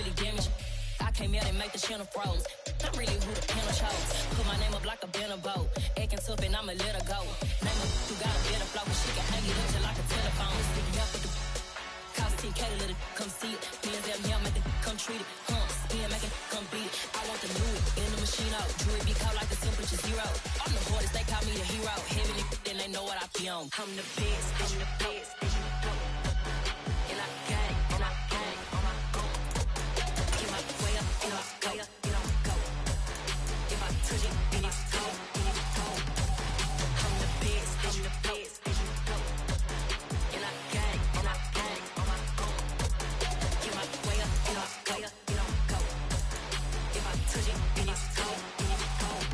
really damage. I came out and make the channel froze. I'm really who the panel chose. Put my name up like a banner boat. Acting tough and I'ma let her go. Name her who got a better flow. She can hang it up just like a telephone. Speaking up with the cost 10K to let it come see it. Hands down here, make it come treat it. Spin, make it come beat it. I want the new in the machine out. Jewelry be cold like the temperature 0. I'm the hardest, they call me the hero. Heavenly, then they know what I be on. I'm the best, I'm the best. And I got it, and I got it. Get my way up, and I go, and I go. If I touch it, then it's cold, then it's cold. I'm the best, I'm the best. And I got it, and I got it. Get my way up, and I go, and I go. If I touch it, then it's cold, then it's cold.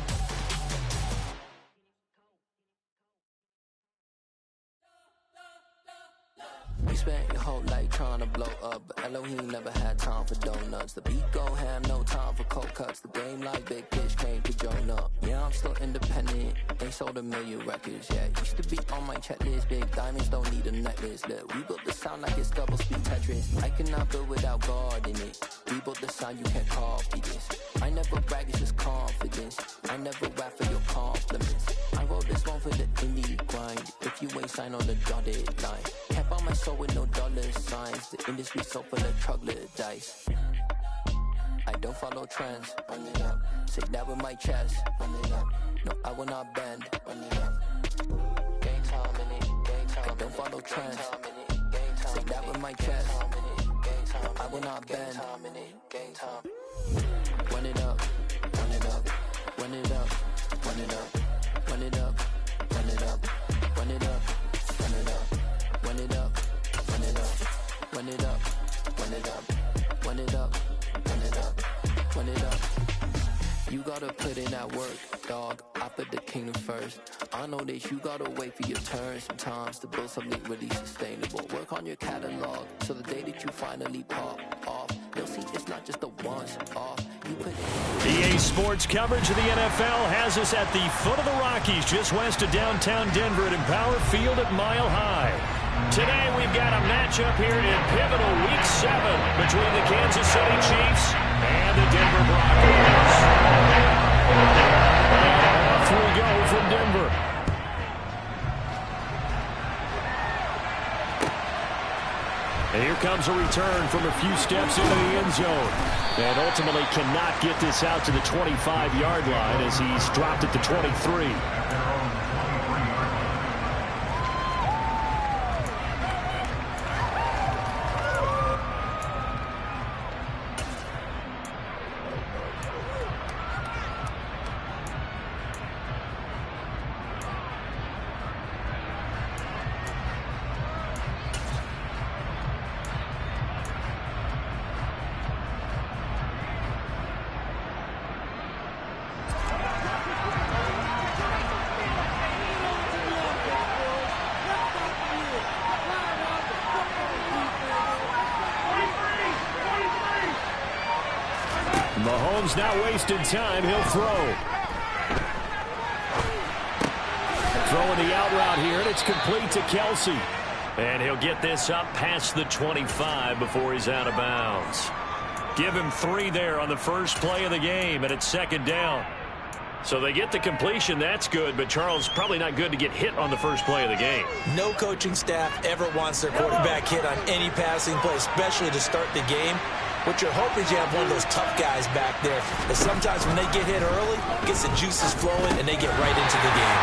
You spent your whole life trying to blow up, but Elohim never had time for donuts. The beat go ham, no time for cold cuts. The game like Big Fish came to join up. Yeah, I'm still independent, ain't sold a million records yet. Used to be on my checklist, big diamonds don't need a necklace. Look, we built the sound like it's double speed Tetris. I cannot build without God in it. We built the sound, you can't copy this. I never brag, it's just confidence. I never rap for your compliments. I wrote this one for the indie grind. If you ain't signed on the dotted line, can't buy my soul with no dollar signs. The industry so full of troglodytes. I don't follow trends. Run it up. Say that with my chest. Run it up. No, I will not bend. Run it up. Game time in it. Game time. I don't follow trends. Say that with my chest. No, I will not bend. Game time. Run it up. Run it up. Run it up. Run it up. Run it up. Run it up. Run it up. Run it up. Run it up. Run it up. Run it up. Run it up. Run it up. Run it up. Run it up. You gotta put in that work, dog. I put the kingdom first. I know that you gotta wait for your turn sometimes to build something really sustainable. Work on your catalog so the day that you finally pop off, you'll see it's not just a once off. You put EA Sports coverage of the NFL has us at the foot of the Rockies, just west of downtown Denver at Empower Field at Mile High. Today we've got a matchup here in pivotal Week 7 between the Kansas City Chiefs and the Denver Broncos. Off we go from Denver. And here comes a return from a few steps into the end zone. And ultimately cannot get this out to the 25-yard line as he's dropped it to 23. Mahomes not wasting time. He'll throw. Throwing the out route here, and it's complete to Kelsey. And he'll get this up past the 25 before he's out of bounds. Give him 3 there on the first play of the game, and it's second down. So they get the completion. That's good, but Charles, probably not good to get hit on the first play of the game. No coaching staff ever wants their quarterback hit on any passing play, especially to start the game. What you're hoping is you have one of those tough guys back there. But sometimes when they get hit early, it gets the juices flowing, and they get right into the game.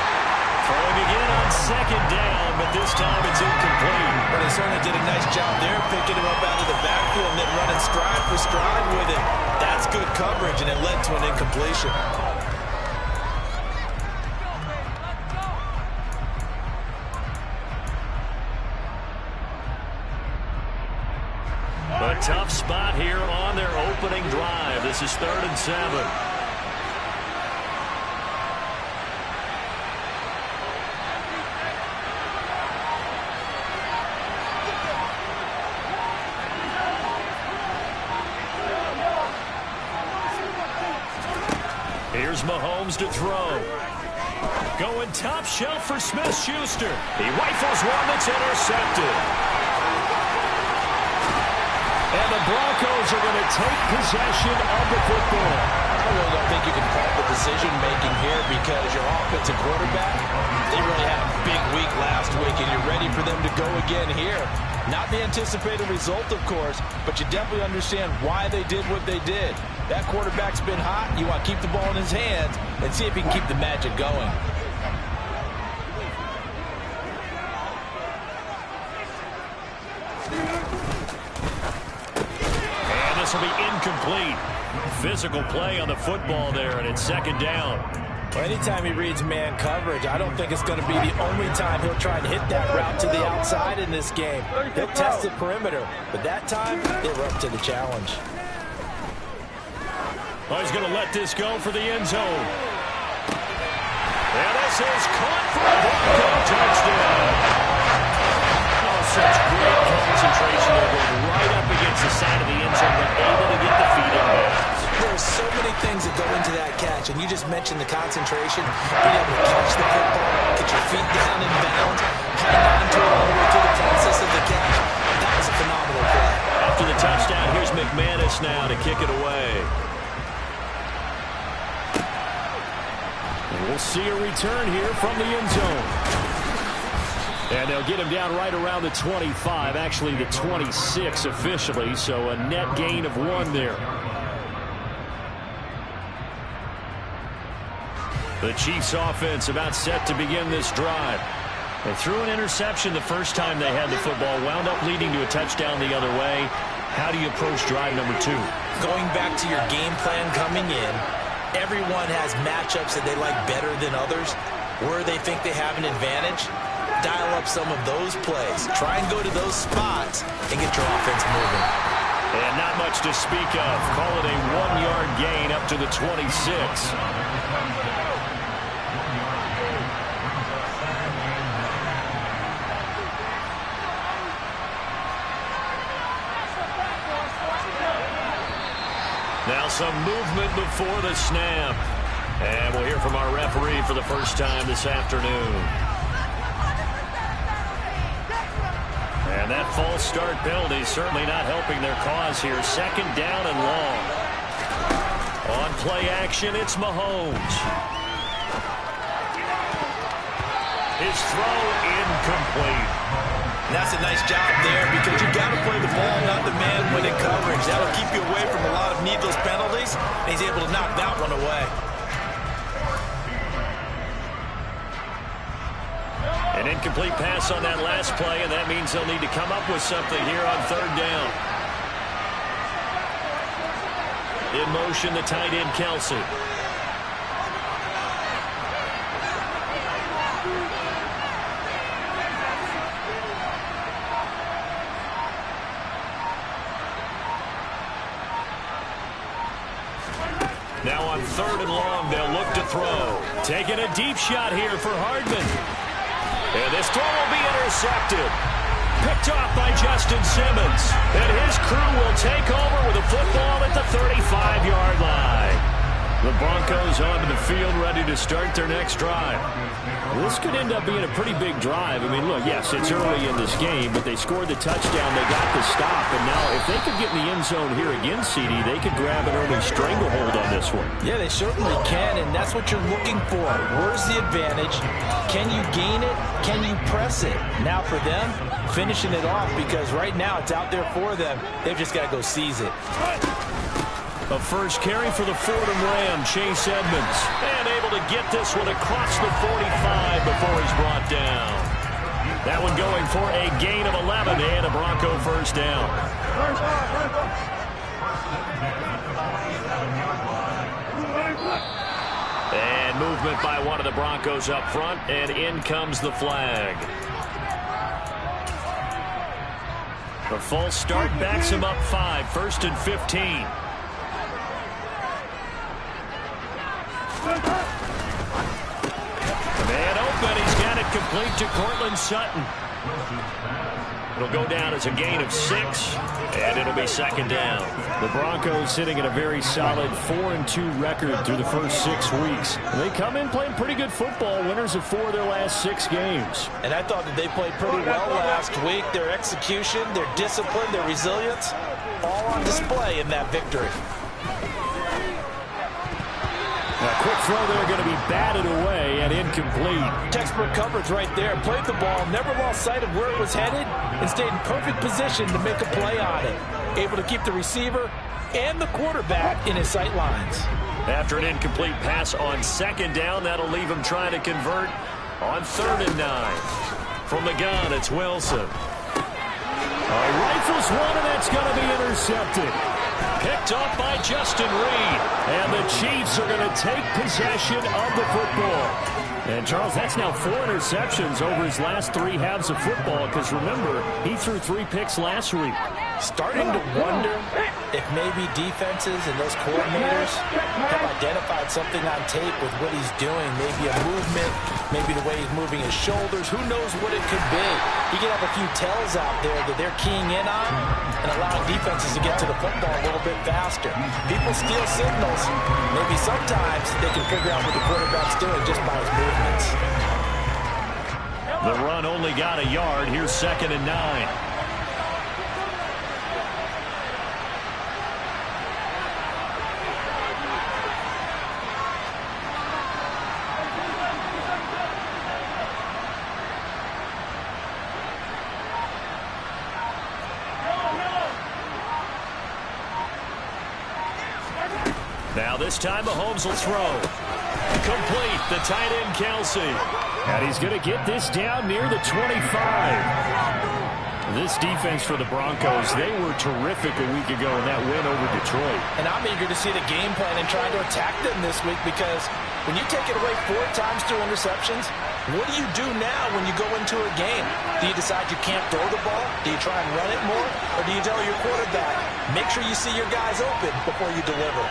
Throwing again on second down, but this time it's incomplete. But they certainly did a nice job there, picking him up out of the backfield and then running stride for stride with it. That's good coverage, and it led to an incompletion. A tough spot here on their opening drive. This is 3rd and 7. Here's Mahomes to throw. Going top shelf for Smith-Schuster. He rifles one that's intercepted. And the the Broncos are going to take possession of the football. I really don't think you can fault the decision-making here because your offensive quarterback, they really had a big week last week, and you're ready for them to go again here. Not the anticipated result, of course, but you definitely understand why they did what they did. That quarterback's been hot. You want to keep the ball in his hands and see if he can keep the magic going. And this will be incomplete. Physical play on the football there, and it's second down. Well, anytime he reads man coverage, I don't think it's going to be the only time he'll try and hit that route to the outside in this game. He'll test the perimeter, but that time, they were up to the challenge. Oh, he's going to let this go for the end zone. And this is caught for a Bronco touchdown. Oh, such great concentration there, going right up against the side of the end zone, but able to get the feet in bounds. There are so many things that go into that catch, and you just mentioned the concentration, being able to catch the football, get your feet down in bounds, hang on to it all the way through the process of the catch. That was a phenomenal play. After the touchdown, here's McManus now to kick it away. And we'll see a return here from the end zone. And they'll get him down right around the 25, actually the 26 officially, so a net gain of 1 there. The Chiefs offense about set to begin this drive. They threw an interception the first time they had the football, wound up leading to a touchdown the other way. How do you approach drive number 2? Going back to your game plan coming in, everyone has matchups that they like better than others. Where they think they have an advantage, dial up some of those plays. Try and go to those spots and get your offense moving. And not much to speak of. Call it a 1-yard gain up to the 26. Now some movement before the snap. And we'll hear from our referee for the first time this afternoon. And that false start penalty certainly not helping their cause here. Second down and long. On play action, it's Mahomes. His throw incomplete. That's a nice job there because you got to play the ball, not the man-winning coverage. That'll keep you away from a lot of needless penalties, and he's able to knock that one away. An incomplete pass on that last play, and that means they'll need to come up with something here on third down. In motion, the tight end, Kelsey. Now on third and long, they'll look to throw. Taking a deep shot here for Hardman. And this throw will be intercepted. Picked off by Justin Simmons. And his crew will take over with a football at the 35-yard line. The Broncos onto the field ready to start their next drive. This could end up being a pretty big drive. I mean, look, yes, it's early in this game, but they scored the touchdown. They got the stop. And now if they could get in the end zone here again, CD, they could grab an early stranglehold on this one. Yeah, they certainly can, and that's what you're looking for. Where's the advantage? Can you gain it? Can you press it? Now for them, finishing it off because right now it's out there for them. They've just got to go seize it. A first carry for the Fordham Ram, Chase Edmonds. And able to get this one across the 45 before he's brought down. That one going for a gain of 11 and a Bronco first down. And movement by one of the Broncos up front, and in comes the flag. The false start backs him up 5, 1st and 15. Man open, he's got it complete to Cortland Sutton. It'll go down as a gain of 6, and it'll be second down. The Broncos sitting at a very solid 4-2 record through the first 6 weeks. They come in playing pretty good football, winners of 4 of their last 6 games. And I thought that they played pretty well last week. Their execution, their discipline, their resilience, all on display in that victory. A quick throw there, going to be batted away and incomplete. Textbook coverage right there. Played the ball, never lost sight of where it was headed, and stayed in perfect position to make a play on it. Able to keep the receiver and the quarterback in his sight lines. After an incomplete pass on second down, that'll leave him trying to convert on 3rd and 9. From the gun, it's Wilson. Rifles one, and that's going to be intercepted. Picked off by Justin Reed. And the Chiefs are going to take possession of the football. And, Charles, that's now 4 interceptions over his last 3 halves of football, because, remember, he threw 3 picks last week. Starting to wonder if maybe defenses and those coordinators have identified something on tape with what he's doing. Maybe a movement, maybe the way he's moving his shoulders. Who knows what it could be? He could have a few tells out there that they're keying in on and allowing defenses to get to the football a little bit faster. People steal signals. Maybe sometimes they can figure out what the quarterback's doing just by his movements. The run only got a yard. Here's 2nd and 9. Now this time Mahomes will throw. Complete, the tight end Kelsey. And he's going to get this down near the 25. This defense for the Broncos, they were terrific a week ago in that win over Detroit. And I'm eager to see the game plan and try to attack them this week, because when you take it away 4 times through interceptions, what do you do now when you go into a game? Do you decide you can't throw the ball? Do you try and run it more? Or do you tell your quarterback, make sure you see your guys open before you deliver?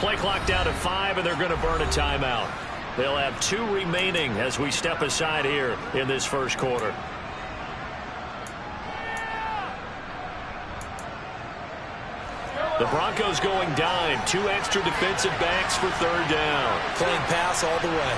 Play clock down to 5, and they're going to burn a timeout. They'll have 2 remaining as we step aside here in this first quarter. The Broncos going dime. 2 extra defensive backs for 3rd down. Playing pass all the way.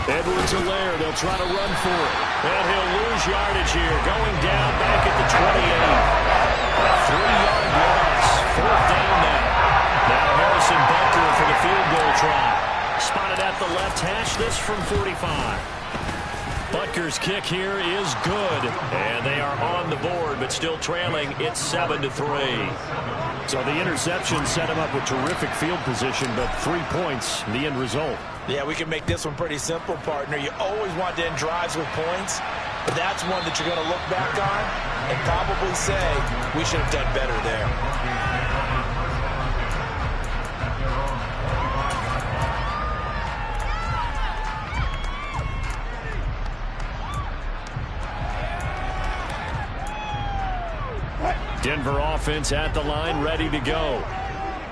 Edwards-Helaire, they'll try to run for it. And he'll lose yardage here. Going down back at the 28. A 3-yard loss. 4th down now. Now Harrison Butker for the field goal try. Spotted at the left hash. This from 45. Butker's kick here is good. And they are on the board, but still trailing. It's 7-3. So the interception set him up with terrific field position, but 3 points, the end result. Yeah, we can make this one pretty simple, partner. You always want to end drives with points, but that's one that you're going to look back on and probably say, we should have done better there. Denver offense at the line, ready to go.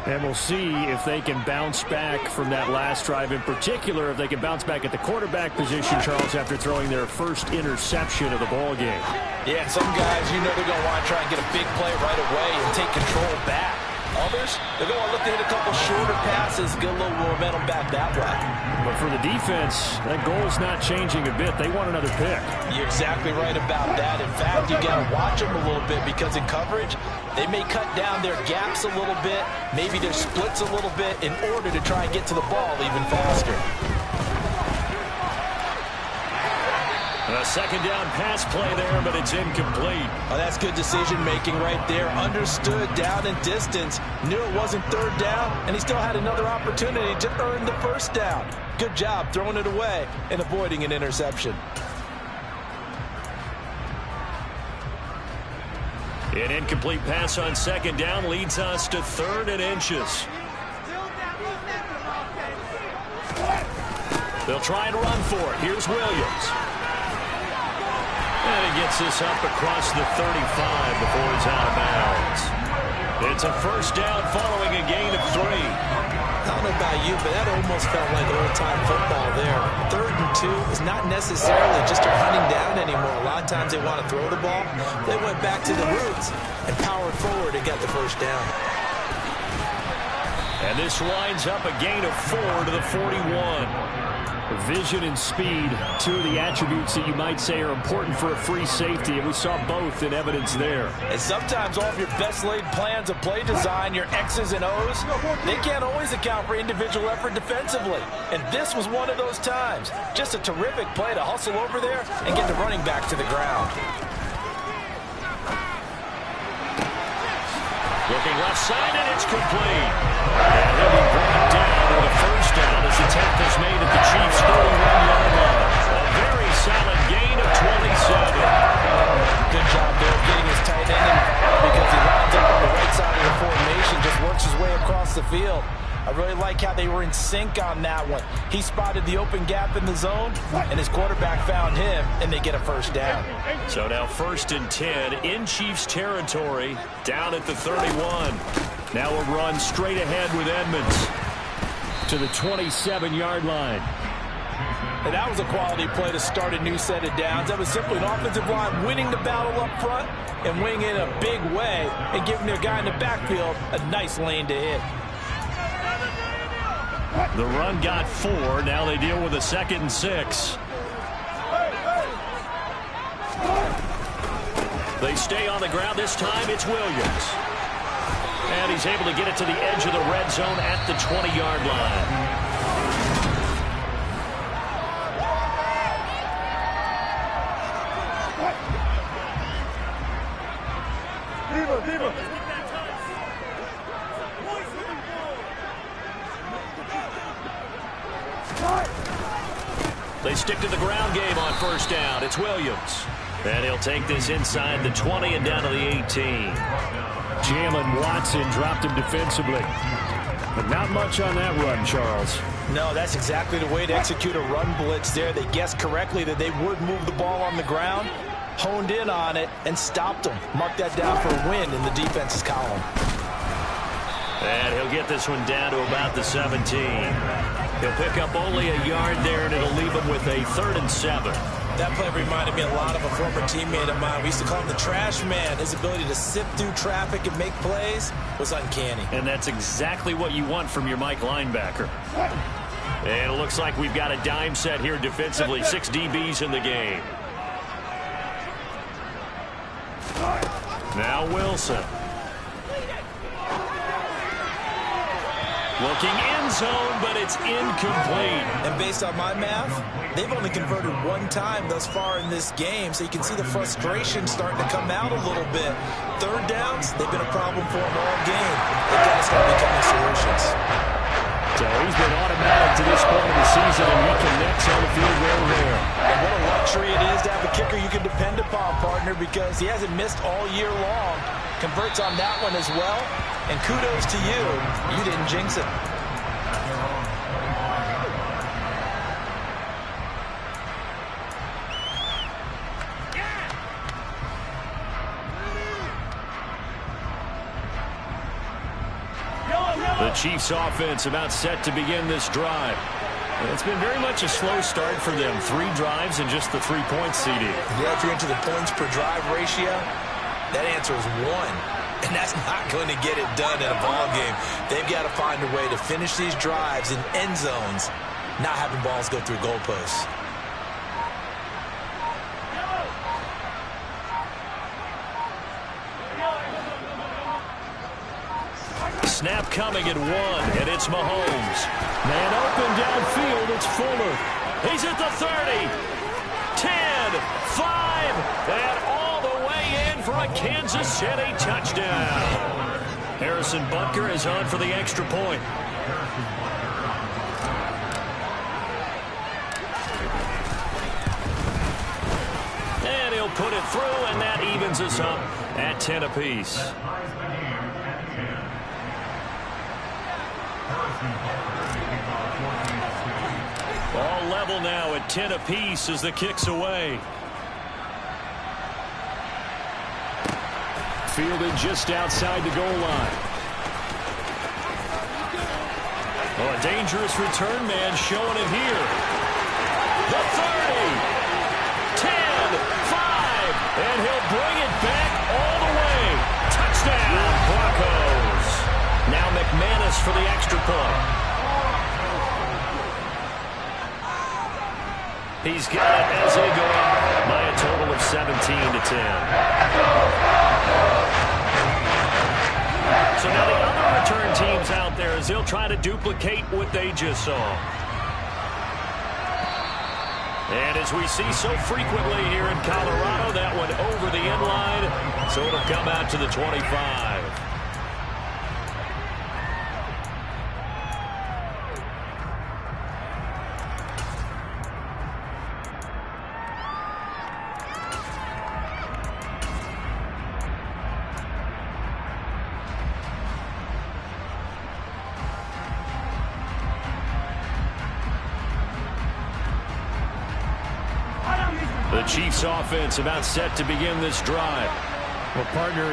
And we'll see if they can bounce back from that last drive. In particular, if they can bounce back at the quarterback position, Charles, after throwing their first interception of the ball game. Yeah, and some guys, you know they're going to want to try and get a big play right away and take control back. Others, they're going to look to hit a couple shorter passes, get a little momentum back that way. But for the defense, that goal's not changing a bit. They want another pick. You're exactly right about that. In fact, you got to watch them a little bit, because in coverage, they may cut down their gaps a little bit, maybe their splits a little bit, in order to try and get to the ball even faster. A 2nd down pass play there, but it's incomplete. Oh, that's good decision-making right there. Understood down and distance. Knew it wasn't 3rd down, and he still had another opportunity to earn the 1st down. Good job throwing it away and avoiding an interception. An incomplete pass on 2nd down leads us to 3rd and inches. They'll try and run for it. Here's Williams. And he gets this up across the 35 before he's out of bounds. It's a 1st down following a gain of 3. I don't know about you, but that almost felt like old-time football there. 3rd and 2 is not necessarily just a hunting down anymore. A lot of times they want to throw the ball. They went back to the roots and powered forward and got the 1st down. And this winds up a gain of 4 to the 41. Vision and speed, two of the attributes that you might say are important for a free safety, and we saw both in evidence there. And sometimes all of your best laid plans of play design, your X's and O's, they can't always account for individual effort defensively. And this was one of those times. Just a terrific play to hustle over there and get the running back to the ground. Looking left side, and it's complete. And he'll be brought down with a first down as the tackle is made at the Chiefs' 31-yard line. A very solid gain of 27. Good job there of getting his tight end involved because he lines up on the right side of the formation, just works his way across the field. I really like how they were in sync on that one. He spotted the open gap in the zone, and his quarterback found him, and they get a first down. So now 1st and 10 in Chiefs territory, down at the 31. Now a run straight ahead with Edmonds to the 27-yard line. And that was a quality play to start a new set of downs. That was simply an offensive line winning the battle up front and winning in a big way and giving their guy in the backfield a nice lane to hit. The run got 4. Now they deal with a 2nd and 6. They stay on the ground. This time it's Williams. And he's able to get it to the edge of the red zone at the 20-yard line. They stick to the ground game on first down. It's Williams. And he'll take this inside the 20 and down to the 18. Jalen Watson dropped him defensively. But not much on that run, Charles. No, that's exactly the way to execute a run blitz there. They guessed correctly that they would move the ball on the ground, honed in on it, and stopped them. Mark that down for a win in the defense's column. And he'll get this one down to about the 17. He'll pick up only a yard there, and it'll leave him with a 3rd and 7. That play reminded me a lot of a former teammate of mine. We used to call him the trash man. His ability to sift through traffic and make plays was uncanny. And that's exactly what you want from your Mike linebacker. And it looks like we've got a dime set here defensively. 6 DBs in the game. Now Wilson. Looking end zone, but it's incomplete. And based on my math, they've only converted 1 time thus far in this game, so you can see the frustration starting to come out a little bit. 3rd downs, they've been a problem for them all game. They've got to start becoming solutions. So he's been automatic to this point of the season, and he connects on the field goal there. And what a luxury it is to have a kicker you can depend upon, partner, because he hasn't missed all year long. Converts on that one as well. And kudos to you. You didn't jinx it. The Chiefs offense about set to begin this drive. It's been very much a slow start for them. 3 drives and just the 3 points, CD. Yeah, if you're into the points per drive ratio, that answer is 1. And that's not going to get it done in a ball game. They've got to find a way to finish these drives in end zones, not having balls go through goalposts. Snap coming at 1, and it's Mahomes. Man open downfield, it's Fuller. He's at the 30, 10, 5, and all the way in for a Kansas City touchdown. Harrison Butker is on for the extra point. And he'll put it through, and that evens us up at 10 apiece. All level now at 10 apiece as the kick's away. Fielded just outside the goal line. Oh, a dangerous return man showing it here. The 30, 10, 5, and he'll bring it back all the way. Touchdown, Broncos. Now McManus pass for the extra point. He's got it as they go up by a total of 17-10. So now the other return teams out there as they'll try to duplicate what they just saw. And as we see so frequently here in Colorado, that one over the end line, so it'll come out to the 25. The Chiefs offense about set to begin this drive. Well, partner,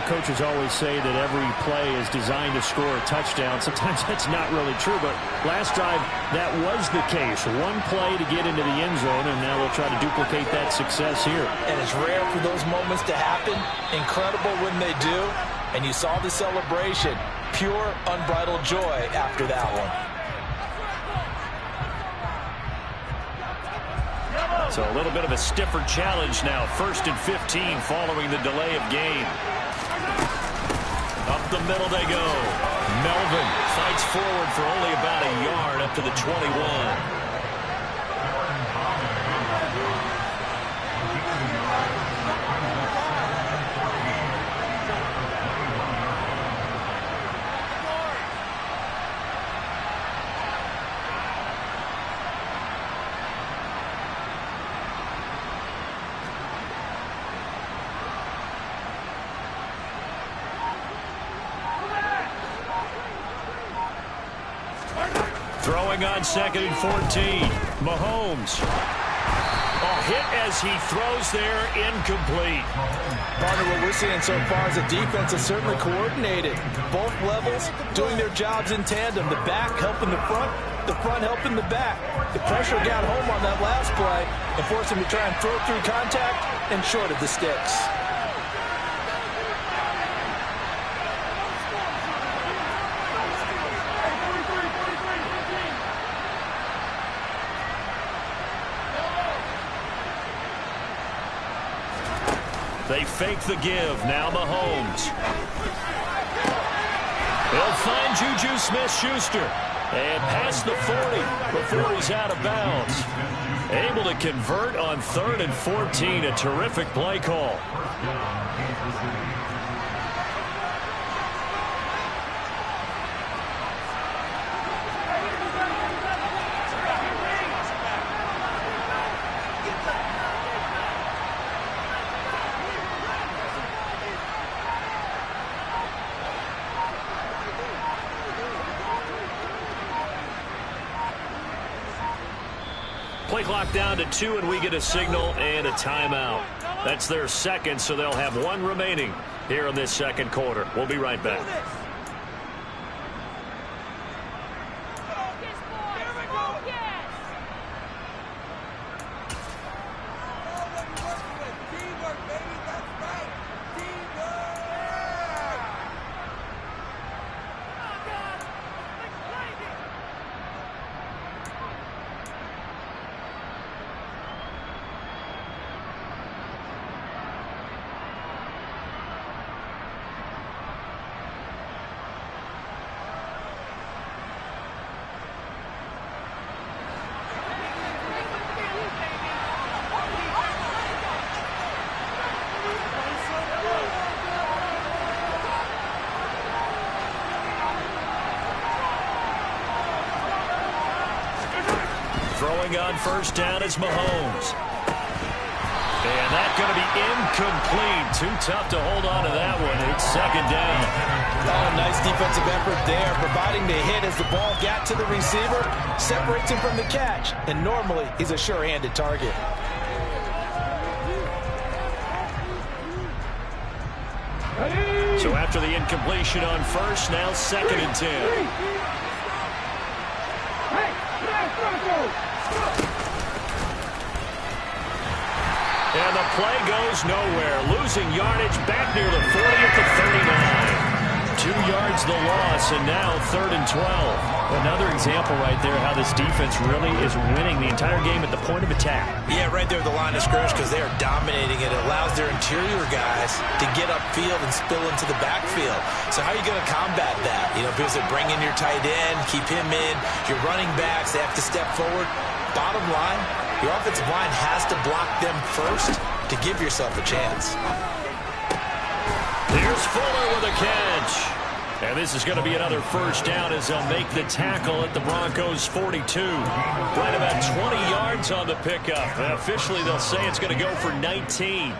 coaches always say that every play is designed to score a touchdown. Sometimes that's not really true, but last drive, that was the case. One play to get into the end zone, and now they'll try to duplicate that success here. And it's rare for those moments to happen. Incredible when they do. And you saw the celebration. Pure, unbridled joy after that one. So a little bit of a stiffer challenge now. 1st and 15 following the delay of game. Up the middle they go. Melvin fights forward for only about a yard up to the 21. Throwing on 2nd and 14. Mahomes. Hit as he throws there, incomplete. Partner, what we're seeing so far is the defense is certainly coordinated. Both levels doing their jobs in tandem. The back helping the front helping the back. The pressure got home on that last play and forced him to try and throw through contact and short of the sticks. They fake the give. Now Mahomes. He'll find Juju Smith-Schuster. And past the 40 before he's out of bounds. Able to convert on 3rd and 14. A terrific play call. Play clock down to 2, and we get a signal and a timeout. That's their second, so they'll have one remaining here in this second quarter. We'll be right back. Throwing on first down is Mahomes. And that's going to be incomplete. Too tough to hold on to that one. It's second down. Oh, nice defensive effort there, providing the hit as the ball got to the receiver, separates him from the catch. And normally, he's a sure-handed target. So after the incompletion on first, now 2nd and 10. And the play goes nowhere. Losing yardage back near the 40 at the 39. 2 yards the loss, and now 3rd and 12. Another example right there how this defense really is winning the entire game at the point of attack. Yeah, right there at the line of scrimmage because they are dominating it. It allows their interior guys to get upfield and spill into the backfield. So how are you going to combat that? You know, because they bring in your tight end, keep him in. Your running backs, they have to step forward. Bottom line, your offensive line has to block them first to give yourself a chance. Here's Fuller with a catch. And this is going to be another first down as they'll make the tackle at the Broncos' 42. Right about 20 yards on the pickup. And officially, they'll say it's going to go for 19.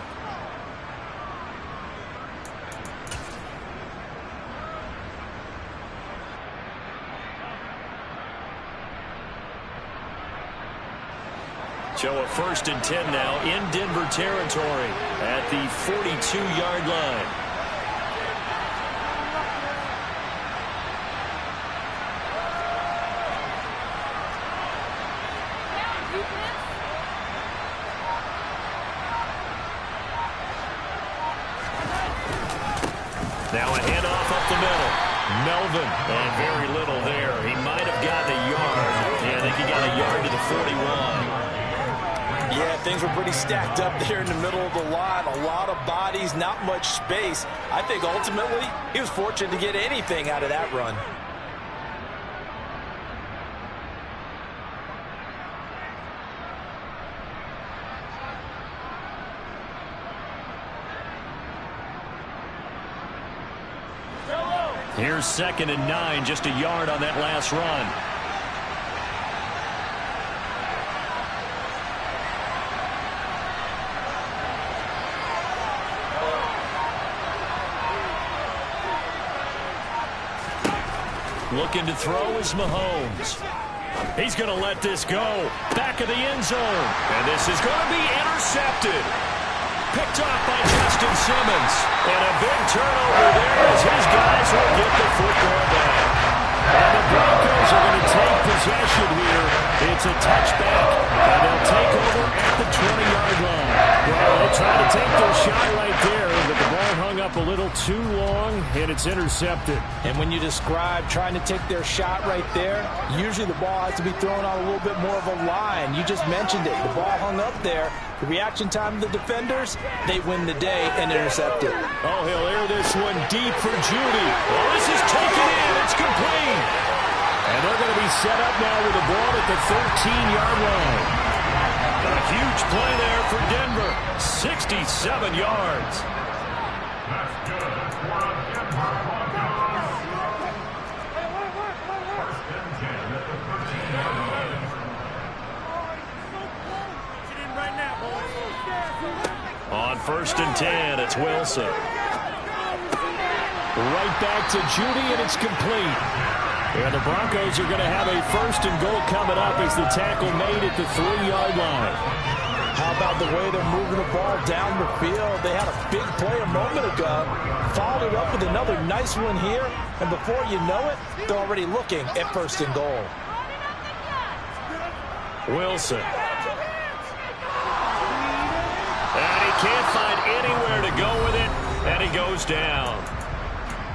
So a 1st and 10 now in Denver territory at the 42-yard line. Now a handoff up the middle. Melvin, and very little there. He might have gotten a yard. Yeah, I think he got a yard to the 41. Yeah, things were pretty stacked up there in the middle of the line. A lot of bodies, not much space. I think ultimately he was fortunate to get anything out of that run. Here's 2nd and 9, just a yard on that last run. Looking to throw is Mahomes. He's going to let this go. Back of the end zone. And this is going to be intercepted. Picked off by Justin Simmons. And a big turnover there as his guys will get the football back. And the Broncos are going to take possession here. It's a touchback, and they'll take over at the 20-yard line. Well, they try to take their shot right there, but the ball hung up a little too long, and it's intercepted. And when you describe trying to take their shot right there, usually the ball has to be thrown on a little bit more of a line. You just mentioned it. The ball hung up there. The reaction time of the defenders, they win the day and intercept it. Oh, he'll air this one deep for Judy. Oh, this is taken in. It's complete. And they're going to be set up now with the ball at the 13-yard line. A huge play there for Denver. 67 yards. On 1st and 10, it's Wilson. Right back to Judy, and it's complete. And the Broncos are going to have a 1st and goal coming up as the tackle made at the 3-yard line. How about the way they're moving the ball down the field? They had a big play a moment ago, followed it up with another nice one here, and before you know it, they're already looking at 1st and goal. Wilson. And he can't find anywhere to go with it, and he goes down.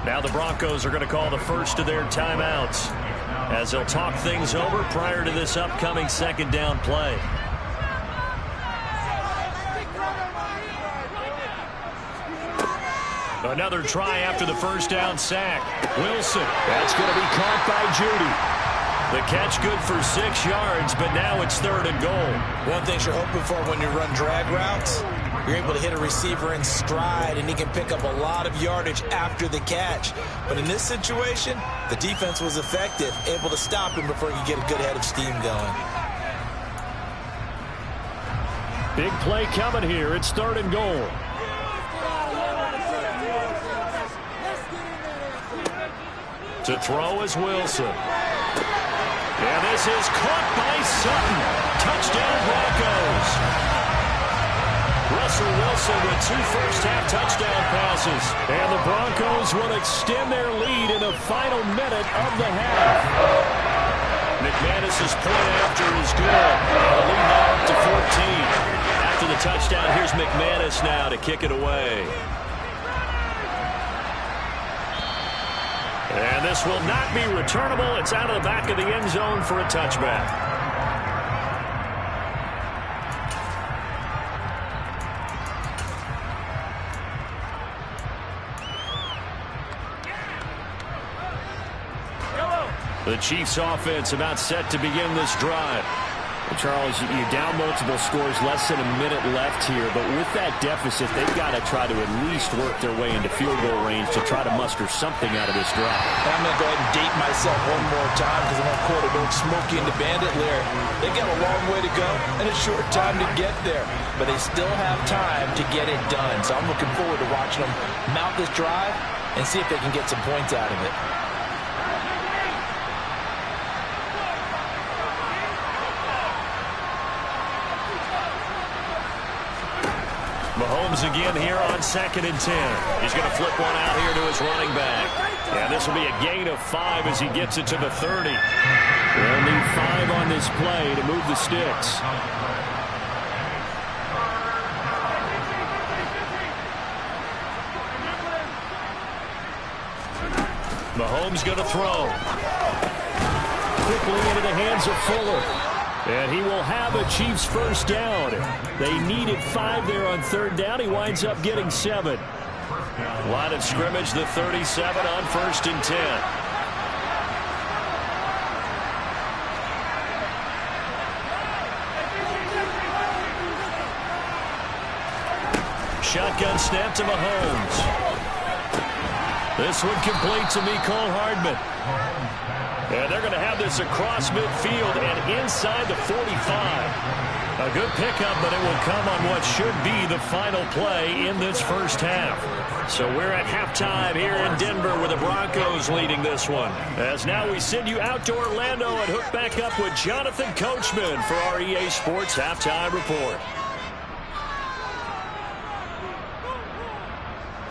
Now the Broncos are going to call the first of their timeouts as they'll talk things over prior to this upcoming 2nd down play. Another try after the 1st down sack. Wilson. That's going to be caught by Judy. The catch good for 6 yards, but now it's 3rd and goal. One thing you're hoping for when you run drag routes, you're able to hit a receiver in stride, and he can pick up a lot of yardage after the catch. But in this situation, the defense was effective, able to stop him before he could get a good head of steam going. Big play coming here. It's 3rd and goal. To throw is Wilson. And this is caught by Sutton. Touchdown Broncos. Russell Wilson with 2 first-half touchdown passes. And the Broncos will extend their lead in the final minute of the half. McManus's point after is good. The lead now up to 14. After the touchdown, here's McManus now to kick it away. And this will not be returnable. It's out of the back of the end zone for a touchback. The Chiefs offense about set to begin this drive. Well, Charles, you're down multiple scores, less than a minute left here, but with that deficit, they've got to try to at least work their way into field goal range to try to muster something out of this drive. I'm going to go ahead and date myself one more time because I'm going to quote old Smokey and the Bandit lyric. They got a long way to go and a short time to get there, but they still have time to get it done. So I'm looking forward to watching them mount this drive and see if they can get some points out of it. Mahomes again here on 2nd and 10. He's going to flip one out here to his running back. And this will be a gain of 5 as he gets it to the 30. They'll need 5 on this play to move the sticks. Mahomes going to throw. Quickly into the hands of Fuller. And he will have a Chiefs first down. They needed 5 there on 3rd down. He winds up getting 7. Line of scrimmage, the 37 on 1st and 10. Shotgun snap to Mahomes. This one complete to Mecole Hardman. And they're going to have this across midfield and inside the 45. A good pickup, but it will come on what should be the final play in this first half. So we're at halftime here in Denver with the Broncos leading this one. As now we send you out to Orlando and hook back up with Jonathan Coachman for our EA Sports Halftime Report.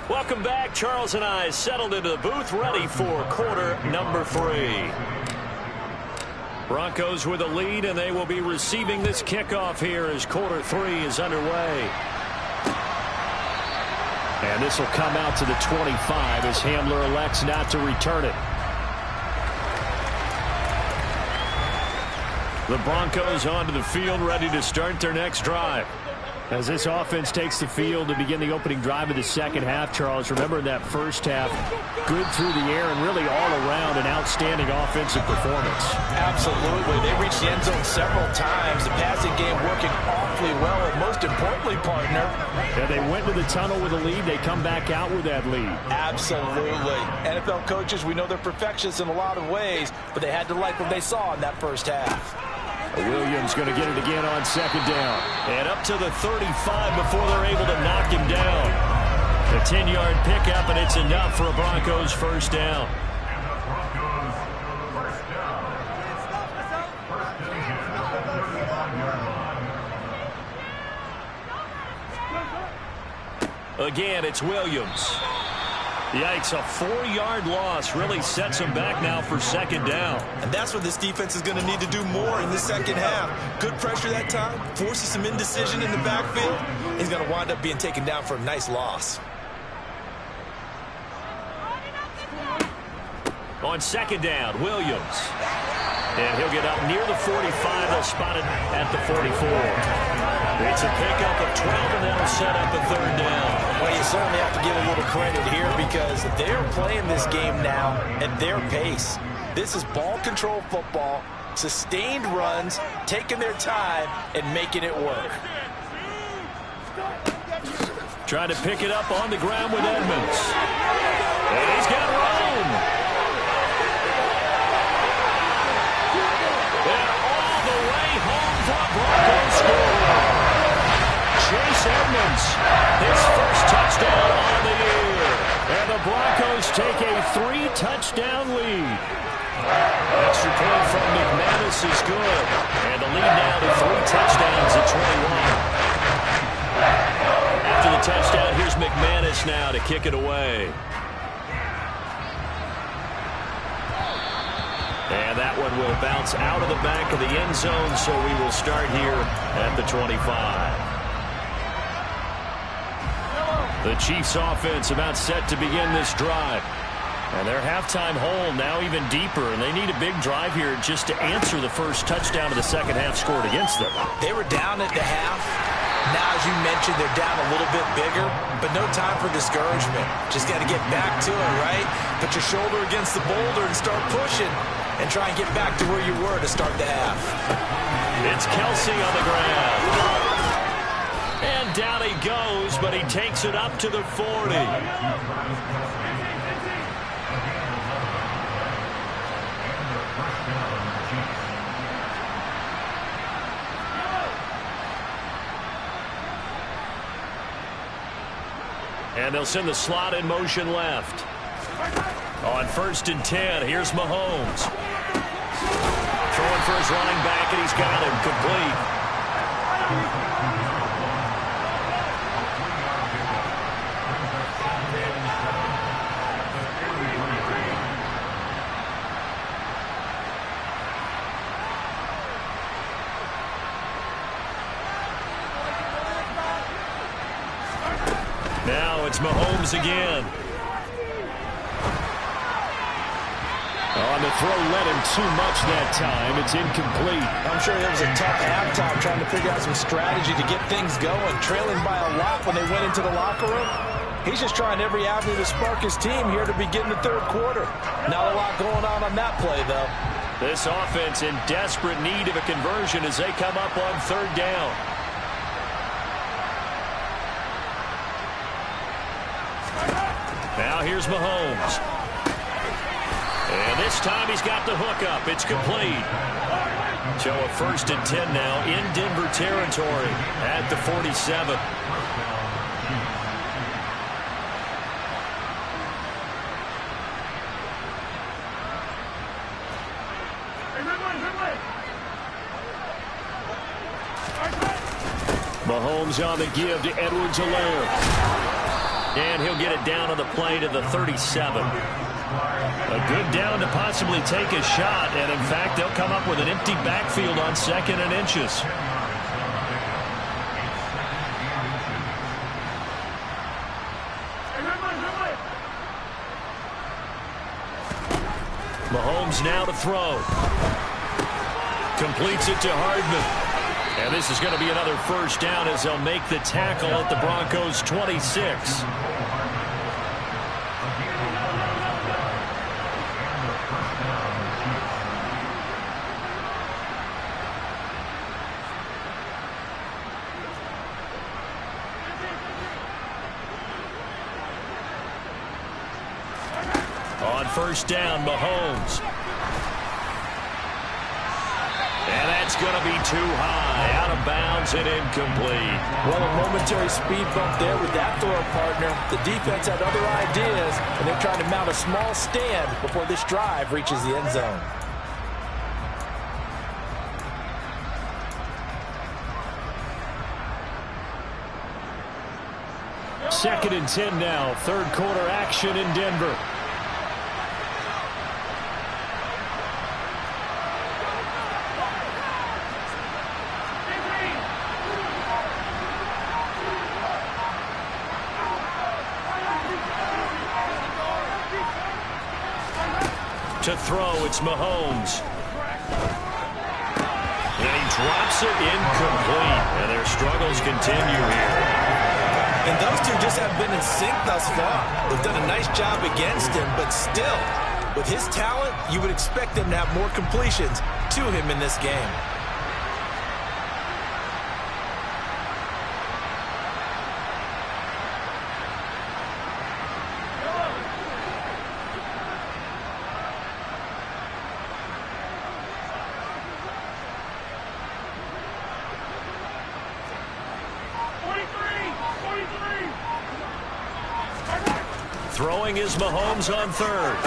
Welcome back. Charles and I settled into the booth, ready for quarter number 3. Broncos with a lead, and they will be receiving this kickoff here as quarter 3 is underway. And this will come out to the 25 as Hamler elects not to return it. The Broncos onto the field, ready to start their next drive. As this offense takes the field to begin the opening drive of the second half, Charles, remember that first half, good through the air and really all around an outstanding offensive performance. Absolutely. They reached the end zone several times. The passing game working awfully well, and most importantly, partner. Yeah, they went to the tunnel with a lead. They come back out with that lead. Absolutely. NFL coaches, we know they're perfectionists in a lot of ways, but they had to like what they saw in that first half. Williams going to get it again on 2nd down. And up to the 35 before they're able to knock him down. A 10-yard pickup, and it's enough for a Broncos first down. Again, it's Williams. Yikes, a 4-yard loss really sets him back now for 2nd down. And that's what this defense is going to need to do more in the second half. Good pressure that time, forces some indecision in the backfield. He's going to wind up being taken down for a nice loss. On 2nd down, Williams. And he'll get up near the 45. They'll spot it at the 44. It's a pickup of 12, and that'll set up a 3rd down. Well, you certainly have to give a little credit here because they're playing this game now at their pace. This is ball control football, sustained runs, taking their time, and making it work. Trying to pick it up on the ground with Edmonds. And he's got room. And all the way home for a Broncos score. Chase Edmonds, his first touchdown on the year. And the Broncos take a 3-touchdown lead. Extra point from McManus is good. And the lead now to 3 touchdowns at 21. After the touchdown, here's McManus now to kick it away. And that one will bounce out of the back of the end zone, so we will start here at the 25. The Chiefs offense about set to begin this drive. And their halftime hole now even deeper, and they need a big drive here just to answer the first touchdown of the second half scored against them. They were down at the half. Now, as you mentioned, they're down a little bit bigger, but no time for discouragement. Just got to get back to it, right? Put your shoulder against the boulder and start pushing, and try and get back to where you were to start the half. It's Kelsey on the ground. And down he goes, but he takes it up to the 40. And they'll send the slot in motion left. On 1st and 10, here's Mahomes. Throwing for his running back, and he's got him complete. Now it's Mahomes again. On the throw, led him too much that time. It's incomplete. I'm sure it was a tough halftime trying to figure out some strategy to get things going, trailing by a lot when they went into the locker room. He's just trying every avenue to spark his team here to begin the third quarter. Not a lot going on that play, though. This offense in desperate need of a conversion as they come up on 3rd down. Now here's Mahomes. And this time he's got the hook up. It's complete. So a 1st and 10 now in Denver territory at the 47. Mahomes on the give to Edwards-Helaire. And he'll get it down on the play to the 37. A good down to possibly take a shot. And, in fact, they'll come up with an empty backfield on 2nd and inches. Mahomes now to throw. Completes it to Hardman. And this is going to be another 1st down as they'll make the tackle at the Broncos' 26. On 1st down, Mahomes. And that's going to be too high, out of bounds and incomplete. Well, a momentary speed bump there with that throw partner. The defense had other ideas, and they're trying to mount a small stand before this drive reaches the end zone. Second and 10 now, 3rd quarter action in Denver. To throw, it's Mahomes. And he drops it incomplete. And their struggles continue here. And those two just haven't been in sync thus far. They've done a nice job against him, but still, with his talent, you would expect them to have more completions to him in this game. Throwing is Mahomes on 3rd.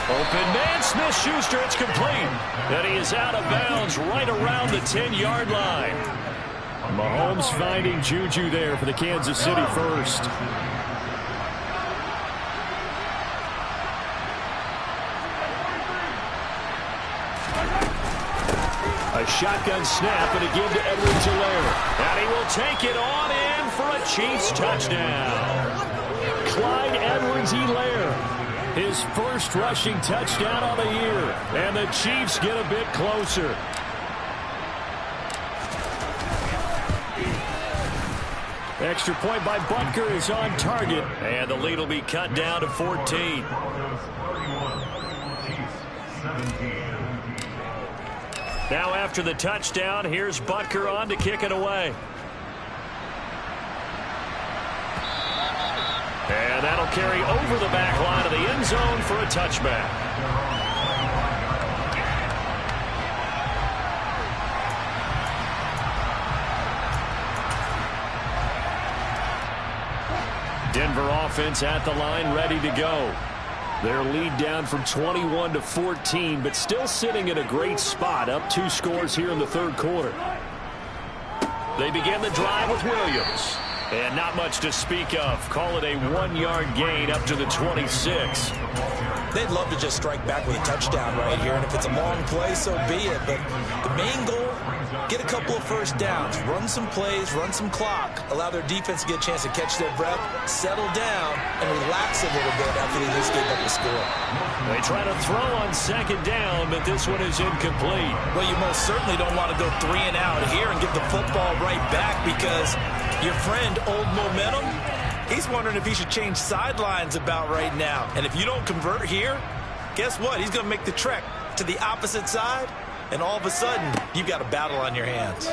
Open man, Smith-Schuster, it's complete. And he is out of bounds right around the 10-yard line. Mahomes finding Juju there for the Kansas City first. A shotgun snap and a give to Edwards-Helaire. And he will take it on in for a Chiefs touchdown. Clyde Edwards-Helaire His first rushing touchdown of the year. And the Chiefs get a bit closer. Extra point by Butker is on target. And the lead will be cut down to 14. Now after the touchdown, here's Butker on to kick it away. And that'll carry over the back line of the end zone for a touchback. Denver offense at the line, ready to go. Their lead down from 21 to 14, but still sitting in a great spot, up 2 scores here in the third quarter. They begin the drive with Williams. And not much to speak of. Call it a 1-yard gain up to the 26. They'd love to just strike back with a touchdown right here, and if it's a long play, so be it. But the main goal, get a couple of first downs, run some plays, run some clock, allow their defense to get a chance to catch their breath, settle down, and relax a little bit after they just gave up a score. They try to throw on second down, but this one is incomplete. Well, you most certainly don't want to go 3 and out here and get the football right back, because your friend, Old Momentum, he's wondering if he should change sidelines about right now. And if you don't convert here, guess what? He's going to make the trek to the opposite side, and all of a sudden, you've got a battle on your hands.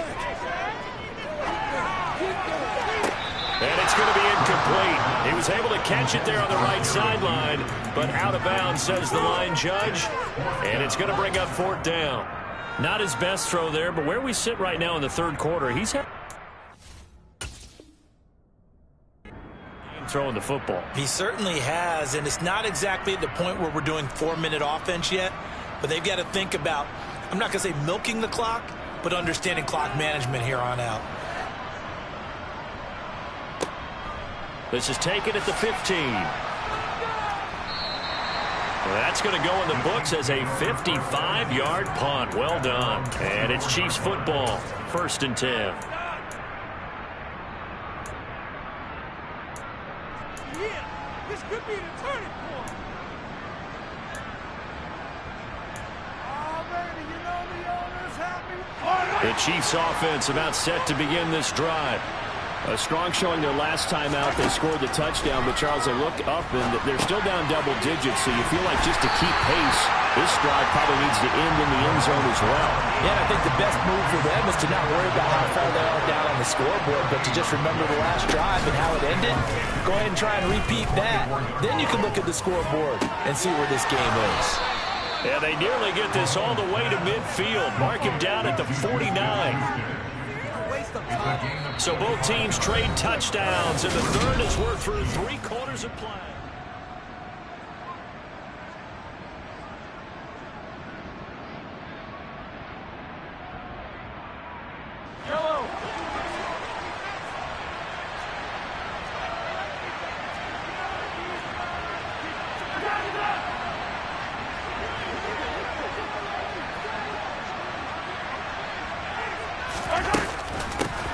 And it's going to be incomplete. He was able to catch it there on the right sideline, but out of bounds, says the line judge. And it's going to bring up 4th down. Not his best throw there, but where we sit right now in the third quarter, he's throwing the football. He certainly has, and it's not exactly at the point where we're doing 4-minute offense yet, but they've got to think about, I'm not going to say milking the clock, but understanding clock management here on out. This is taken at the 15. Well, that's going to go in the books as a 55-yard punt. Well done. And it's Chiefs football, 1st and 10. This could be the turning point. Already, you know the owner's happy. The Chiefs offense about set to begin this drive. A strong showing their last time out. They scored the touchdown, but Charles, they look up and they're still down double digits, so you feel like just to keep pace, this drive probably needs to end in the end zone as well. Yeah, and I think the best move for them is to not worry about how far they are down on the scoreboard, but to just remember the last drive and how it ended. Go ahead and try and repeat that. Then you can look at the scoreboard and see where this game is. Yeah, they nearly get this all the way to midfield. Mark him down at the 49. So both teams trade touchdowns, and the third as we're through 3 quarters of play.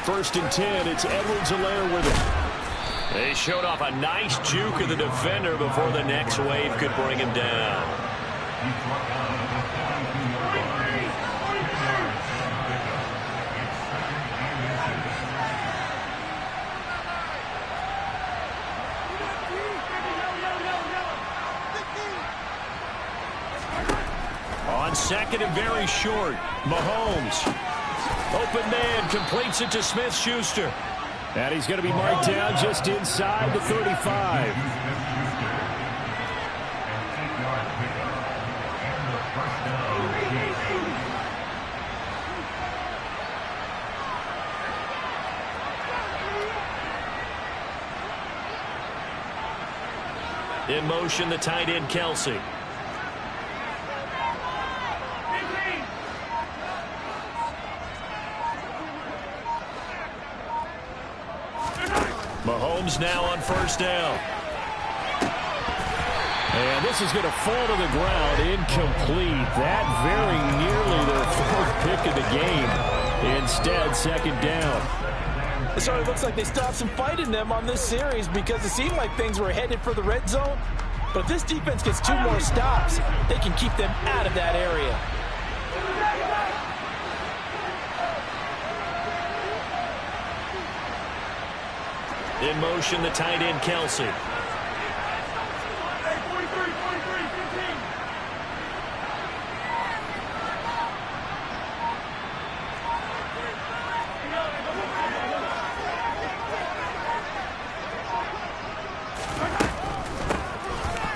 First and 10, it's Edwards-Helaire with it. They showed off a nice juke of the defender before the next wave could bring him down. On second and very short, Mahomes. Open man completes it to Smith-Schuster. And he's going to be marked down just inside the 35. In motion, the tight end, Kelsey. Mahomes now on first down. And this is going to fall to the ground, incomplete. That very nearly their 4th pick of the game. Instead, second down. So it looks like they still have some fight in them on this series, because it seemed like things were headed for the red zone. But if this defense gets 2 more stops, they can keep them out of that area. In motion, the tight end, Kelsey.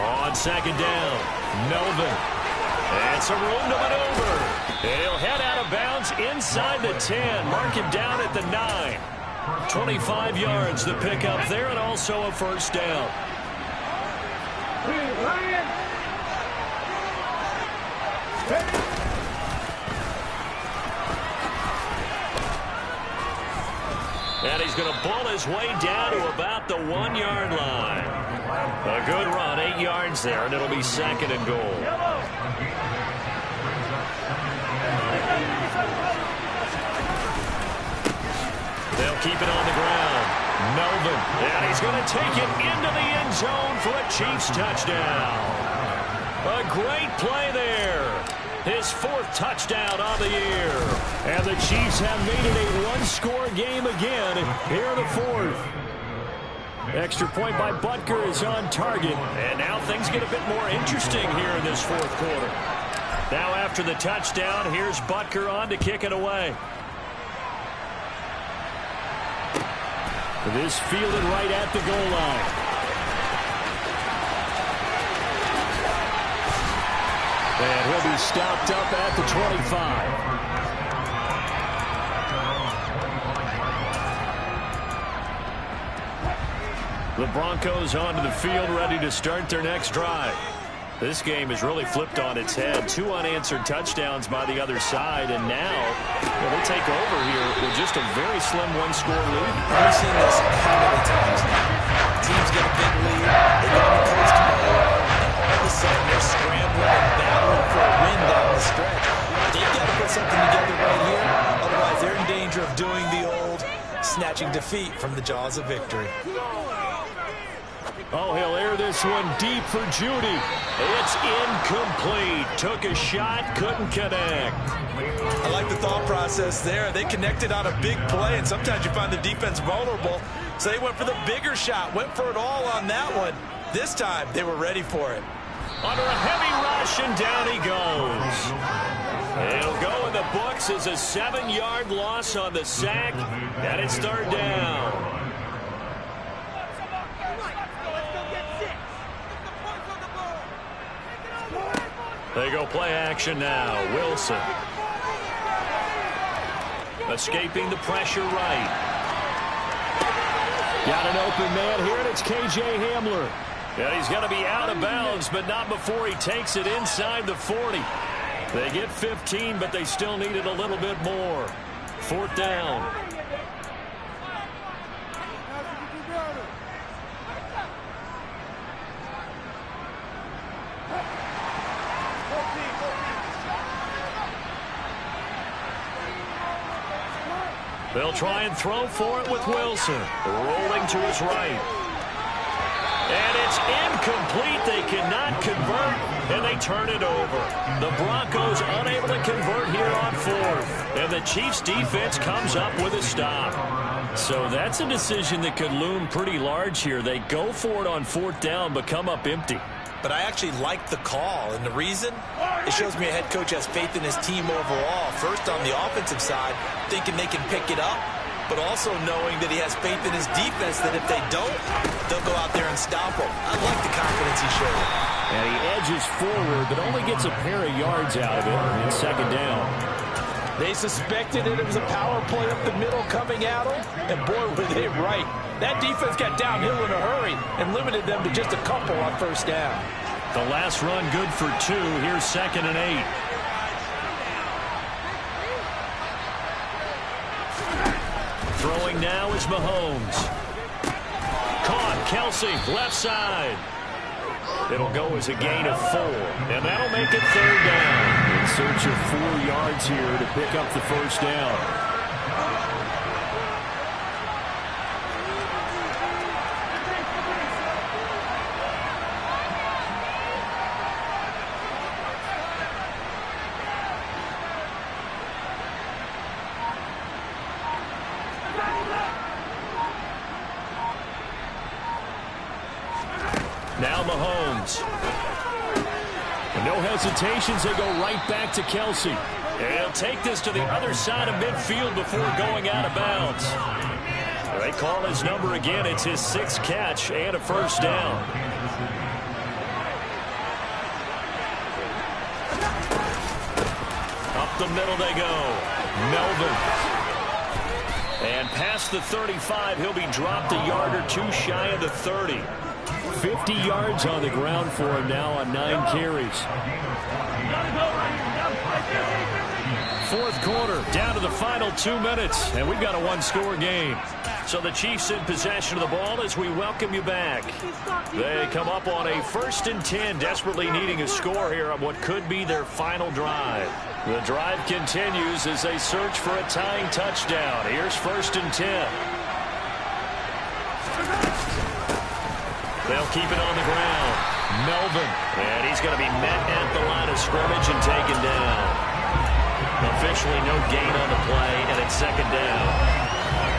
On second down, Melvin. And some room to maneuver. He'll head out of bounds inside the 10. Mark him down at the 9. 25 yards the pickup there, and also a first down. And he's going to bull his way down to about the 1-yard line. A good run, 8 yards there, and it'll be second and goal. They'll keep it on the ground. Melvin, and he's going to take it into the end zone for a Chiefs touchdown. A great play there. His 4th touchdown on the year. And the Chiefs have made it a 1-score game again here in the 4th. Extra point by Butker is on target. And now things get a bit more interesting here in this 4th quarter. Now after the touchdown, here's Butker on to kick it away. This fielded right at the goal line. And he'll be stopped up at the 25. The Broncos onto the field, ready to start their next drive. This game has really flipped on its head. 2 unanswered touchdowns by the other side, and now they take over here with just a very slim 1-score lead. We've seen this how many times now. Teams get a big lead, they go on the coast mode, and all of a sudden they're scrambling and battling for a win down the stretch. They've got to put something together right here, otherwise they're in danger of doing the old snatching defeat from the jaws of victory. Oh, he'll air this one deep for Judy. It's incomplete. Took a shot, couldn't connect. I like the thought process there. They connected on a big play, and sometimes you find the defense vulnerable. So they went for the bigger shot, went for it all on that one. This time, they were ready for it. Under a heavy rush, and down he goes. It'll go in the books as a 7-yard loss on the sack, and it's 3rd down. They go play action now. Wilson. Escaping the pressure right. Got an open man here, and it's K.J. Hamler. And he's going to be out of bounds, but not before he takes it inside the 40. They get 15, but they still needed a little bit more. 4th down. They'll try and throw for it with Wilson. Rolling to his right. And it's incomplete. They cannot convert, and they turn it over. The Broncos unable to convert here on 4th. And the Chiefs defense comes up with a stop. So that's a decision that could loom pretty large here. They go for it on 4th down, but come up empty. But I actually like the call, and the reason? It shows me a head coach has faith in his team overall. First, on the offensive side, thinking they can pick it up, but also knowing that he has faith in his defense that if they don't, they'll go out there and stop him. I like the confidence he showed. And he edges forward, but only gets a pair of yards out of it in 2nd down. They suspected that it was a power play up the middle coming at them, and boy, were they right. That defense got downhill in a hurry and limited them to just a couple on 1st down. The last run good for 2. Here's 2nd and 8. Throwing now is Mahomes. Caught. Kelsey, left side. It'll go as a gain of 4, and that'll make it 3rd down. In search of 4 yards here to pick up the 1st down. Mahomes. And no hesitations, they go right back to Kelsey. And he'll take this to the other side of midfield before going out of bounds. They call his number again. It's his 6th catch and a first down. Up the middle they go. Melvin. And past the 35, he'll be dropped a yard or two shy of the 30. 50 yards on the ground for him now on 9 carries. Fourth quarter, down to the final 2 minutes, and we've got a one-score game. So the Chiefs in possession of the ball as we welcome you back. They come up on a 1st and 10, desperately needing a score here on what could be their final drive. The drive continues as they search for a tying touchdown. Here's 1st and 10. They'll keep it on the ground. Melvin, and he's going to be met at the line of scrimmage and taken down. Officially no gain on the play, and it's 2nd down.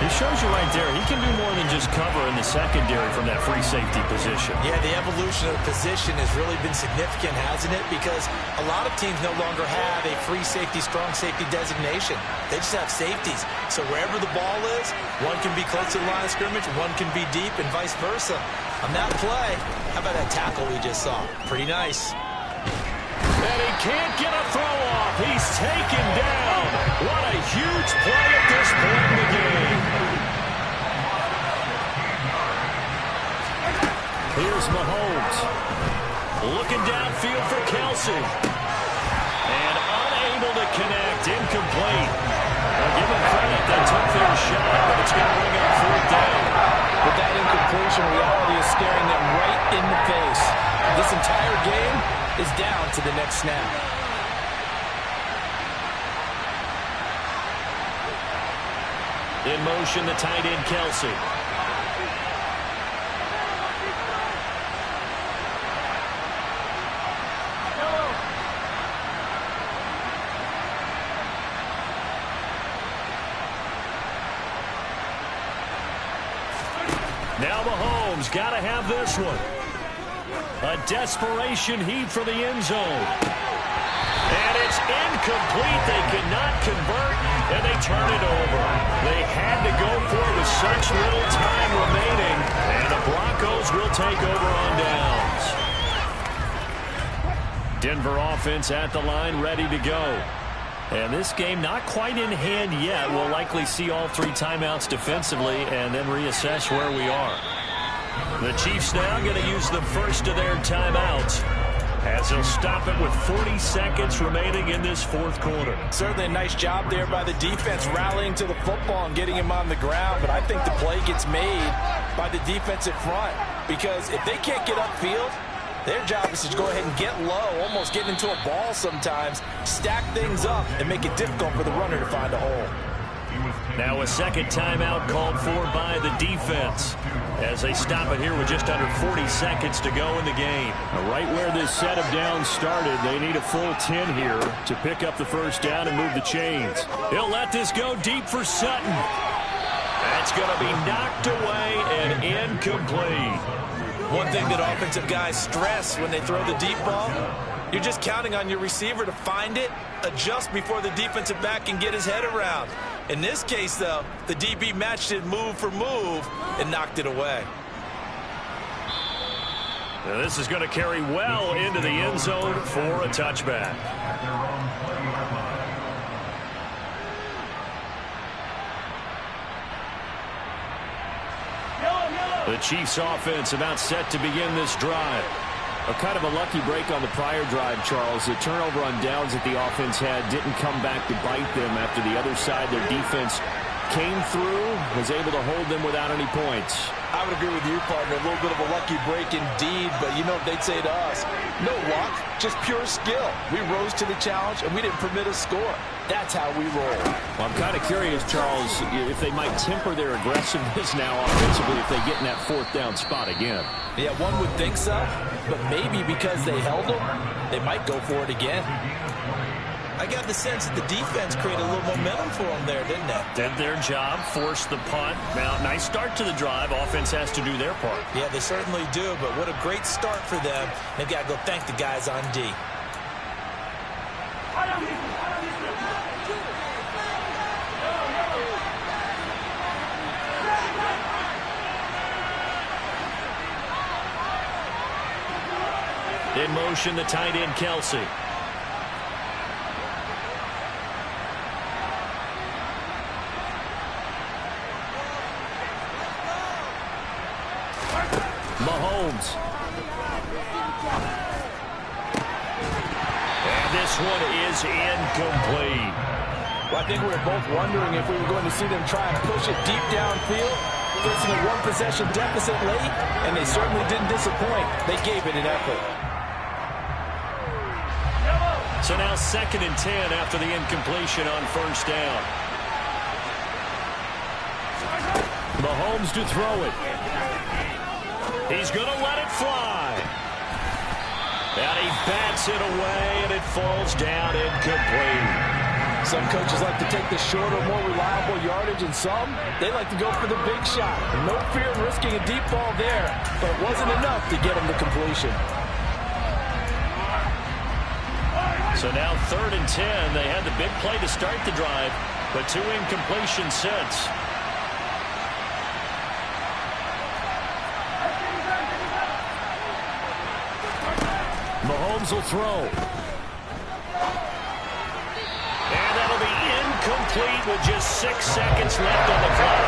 He shows you right there, he can do more than just cover in the secondary from that free safety position. Yeah, the evolution of the position has really been significant, hasn't it? Because a lot of teams no longer have a free safety, strong safety designation. They just have safeties. So wherever the ball is, one can be close to the line of scrimmage, one can be deep, and vice versa. On that play, how about that tackle we just saw? Pretty nice. And he can't get a throw off. He's taken down. What a huge play at this point in the game. Here's Mahomes. Looking downfield for Kelsey. And unable to connect. Incomplete. Well, give them credit. They took their shot, but it's going to bring up 4th down. With that incompletion, reality is staring them right in the face. This entire game is down to the next snap. In motion, the tight end, Kelsey. Now Mahomes got to have this one. A desperation heave for the end zone. And it's incomplete. They could not convert, and they turn it over. They had to go for it with such little time remaining, and the Broncos will take over on downs. Denver offense at the line, ready to go. And this game not quite in hand yet. We'll likely see all 3 timeouts defensively and then reassess where we are. The Chiefs now going to use the first of their timeouts as they'll stop it with 40 seconds remaining in this 4th quarter. Certainly a nice job there by the defense rallying to the football and getting him on the ground, but I think the play gets made by the defensive front because if they can't get upfield, their job is to go ahead and get low, almost get into a ball sometimes, stack things up, and make it difficult for the runner to find a hole. Now a second timeout called for by the defense as they stop it here with just under 40 seconds to go in the game. Right where this set of downs started, they need a full 10 here to pick up the first down and move the chains. He'll let this go deep for Sutton. That's going to be knocked away and incomplete. One thing that offensive guys stress when they throw the deep ball, you're just counting on your receiver to find it, adjust before the defensive back can get his head around. In this case, though, the DB matched it move for move and knocked it away. Now this is going to carry well into the end zone for a touchback. The Chiefs offense about set to begin this drive. A kind of a lucky break on the prior drive, Charles. The turnover on downs that the offense had didn't come back to bite them after the other side. Their defense came through, was able to hold them without any points. I would agree with you, partner. A little bit of a lucky break indeed, but you know what they'd say to us? No luck, just pure skill. We rose to the challenge, and we didn't permit a score. That's how we roll. Well, I'm kind of curious, Charles, if they might temper their aggressiveness now offensively if they get in that 4th down spot again. Yeah, one would think so, but maybe because they held them, they might go for it again. I got the sense that the defense created a little momentum for them there, didn't it? Did their job, forced the punt. Now, nice start to the drive. Offense has to do their part. Yeah, they certainly do, but what a great start for them. They've got to go thank the guys on D. In motion, the tight end, Kelsey. Mahomes. And this one is incomplete. Well, I think we were both wondering if we were going to see them try and push it deep downfield, facing a one-possession deficit late, and they certainly didn't disappoint. They gave it an effort. So now 2nd and 10 after the incompletion on first down. Mahomes to throw it. He's going to let it fly. And he bats it away, and it falls down incomplete. Some coaches like to take the shorter, more reliable yardage, and some, they like to go for the big shot. No fear of risking a deep ball there, but it wasn't enough to get him to completion. So now 3rd and 10. They had the big play to start the drive, but 2 incompletions since. Mahomes will throw. And that'll be incomplete with just 6 seconds left on the clock.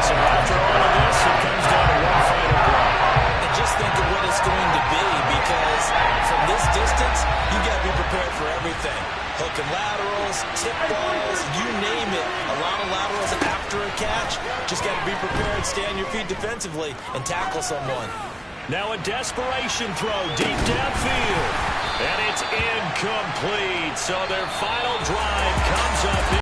So after all of this, it comes down to one final play. And just think of what it's going to be, because from this distance, you got to be prepared for everything. Hook and laterals, tip balls, you name it. A lot of laterals after a catch. Just got to be prepared, stay on your feet defensively, and tackle someone. Now a desperation throw deep downfield. And it's incomplete. So their final drive comes up.